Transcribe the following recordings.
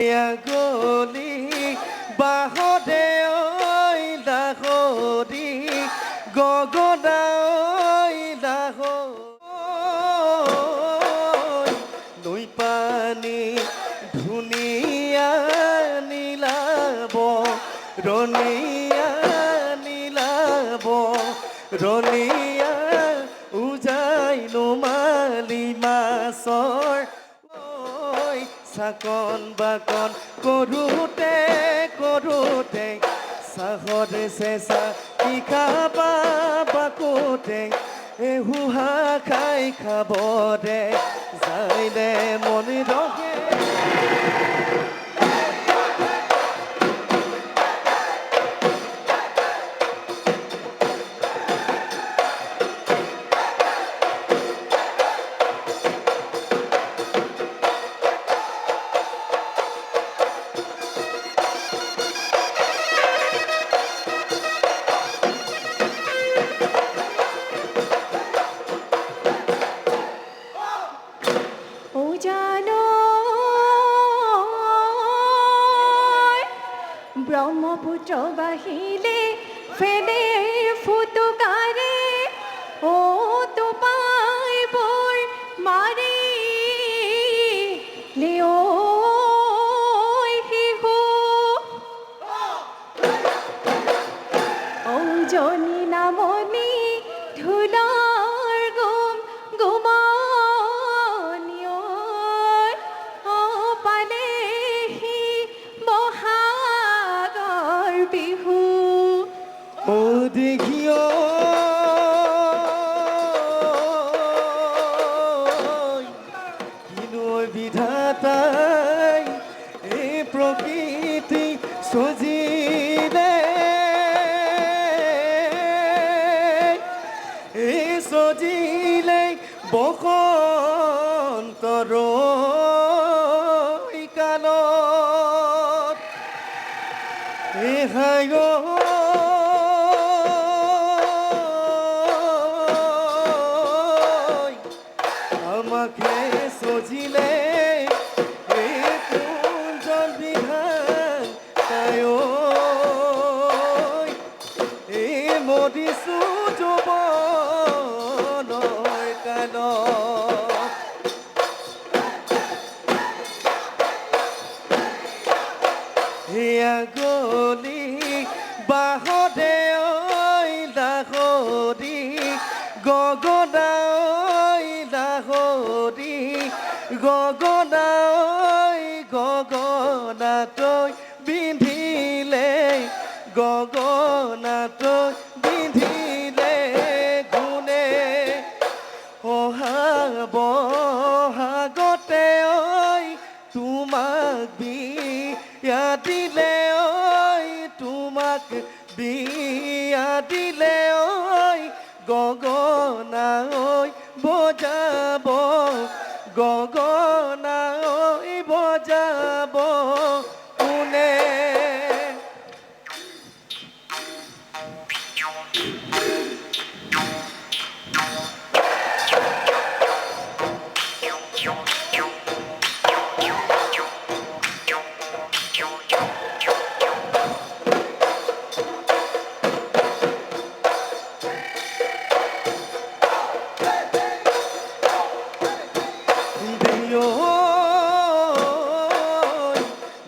গলি বাহদে ঐ দাসদি গগনা ঐ দাস নৈ পানী ধুনীয়া নীলাব ৰনীয়া নীলাব ৰনীয়া উজাই নুমালি মাছৰ চাকন বাকন কৰোঁতে কৰোঁতে চাহত চেঁচা কি খাবা বাকোতে এহুহা খাই খাব দে যাই দে মন ৰহে ব্রহ্মপুত্র বাহিলে ফেলে ফুটুকারে ও তো পাই বই মারি লিও হিহু ও জনি নামনি ধুলার গুম গুমানিও ও পালে হি বহা বিহু ও দেখিও কিনো বিধাতাই এই প্ৰকৃতি সজিলে এই সজিলে বসন্তৰ কালত এহায় আমাকে সজিলে এই কোনজন বিধান তাই এই মদিছো যৌৱনৰ কালত হিয়া গলি বাহদে ঐ দাসদি গগনা ঐ দাসদি গগনা ঐ গগনা তই বিন্ধিলে গগনা তই বিন্ধিলে গুণে বহাগতে ঐ তোমাক বিয়া দিলে ঐ তোমাক বিয়া দিলে ঐ গগনা ঐ বজাব গগনা ঐ বজাব কোনে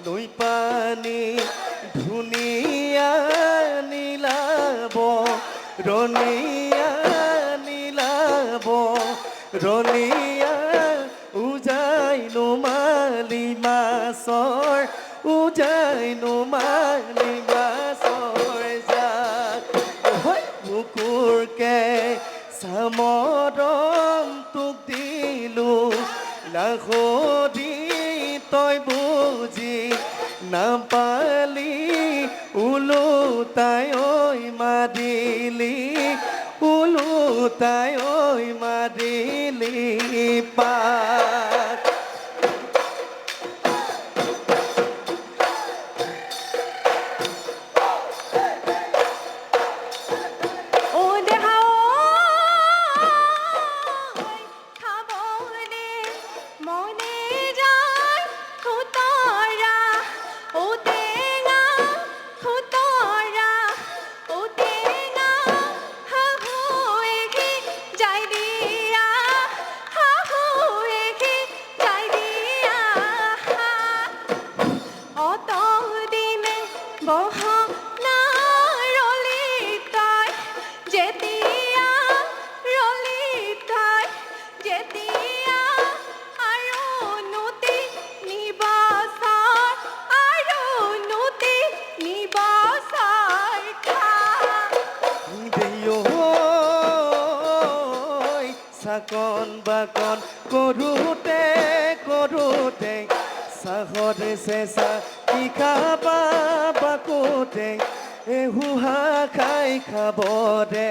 নৈ পানী ধুনীয়া নীলাব ৰনীয়া নীলাব ৰনীয়া উজাই নুমালি মাছৰ উজাই নুমালি মাছৰ জাক বুকুৰকে চামৰম তোক দিলো লাখদি তই বুজি নাপালি ওলোটাই ঐ মাদিলি ওলোটাই ঐ মাদিলি পাত ও দেহা খাবলে মনে যায় বাকন কৰোঁতে কৰোঁতে চাহত চেঁচা কি খাবা বাকোতে এহুহা খাই খাব দে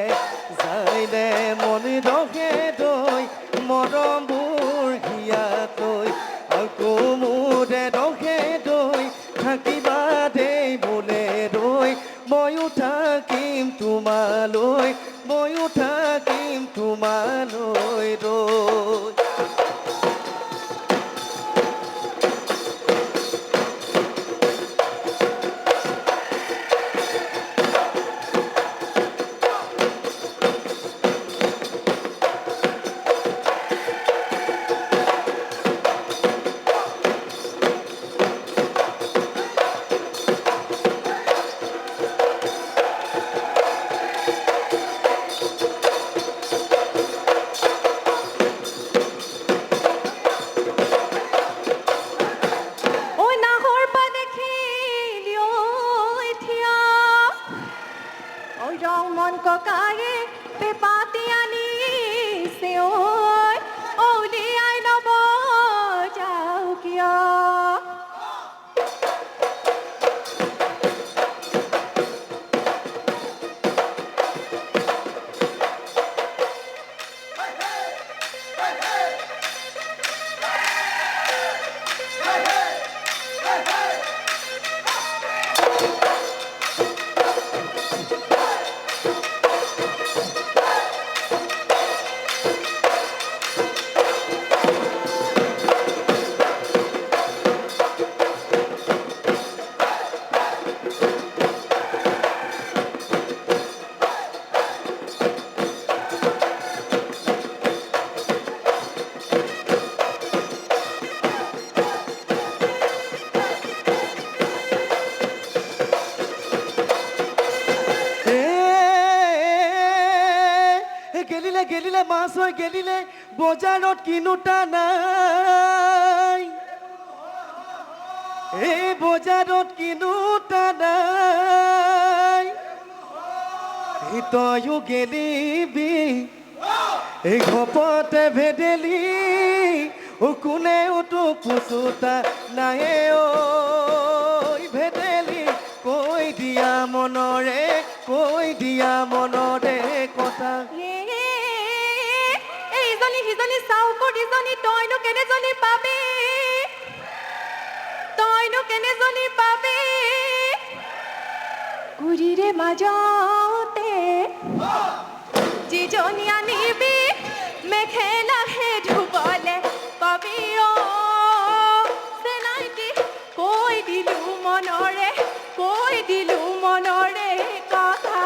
যাইলে মন ৰখে দৈ মৰমবোৰ হিয়াকৈ আকৌ মোৰে ৰখে দৈ থাকিবা দেই বোলে ৰৈ ময়ো থাকিম তোমালৈ ময়ো থাকিম তোমালৈ ৰৈ মন ককায়ে পেপাতি আনিছে ঐ উলিয়াই ল'ব যাও কিয় গেলিলে মাছ হৈ গেলিলে বজাৰত কিনোতা নাই এই বজাৰত কিনোতা নাই তয়ো গেলিবি এই ঘপতে ভেদেলি কোনেও তো পুচুতা নাই ঐ ভেদেলি কৈ দিয়া মনৰে কথা সিজনী চাউকৰ ইজনী তইনো কেনেজনী পাবি গুৰিৰে মাজতে যিজনী আনিবি মেখেলাহে ধুবলে কবি চেনাইটি কৈ দিলো মনৰে কথা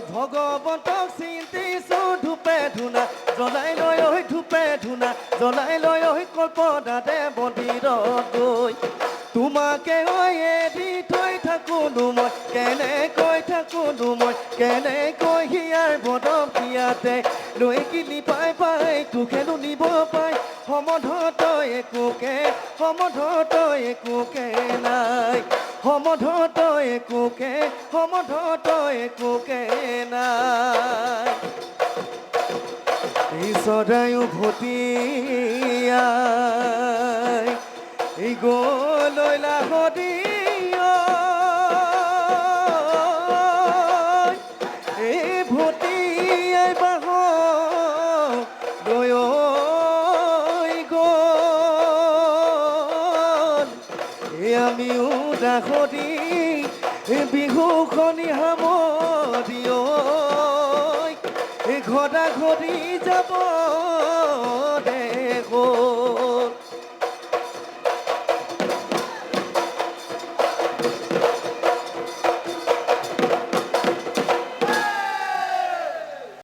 ভগৱন্তক চিন্তিছো ধূপে ধূনা জ্বলাই লৈ কল্পনাতে মন্দিৰত গৈ তোমাকে এৰি থৈ থাকোনো মই কেনেকৈ হিয়াৰ বদম হিয়াতে লৈ কিনি পাই তোকেনো নিব পাই সমধত একোকে নাই সমধত একোকে নাই এই চৰায়ো ভটিয়াই এই গলৈ লাহদি এই ভটিয়াই বাহ লৈ গল আমিও দাসদি বিহুখনি সামৰি ঘটা ঘটি যাব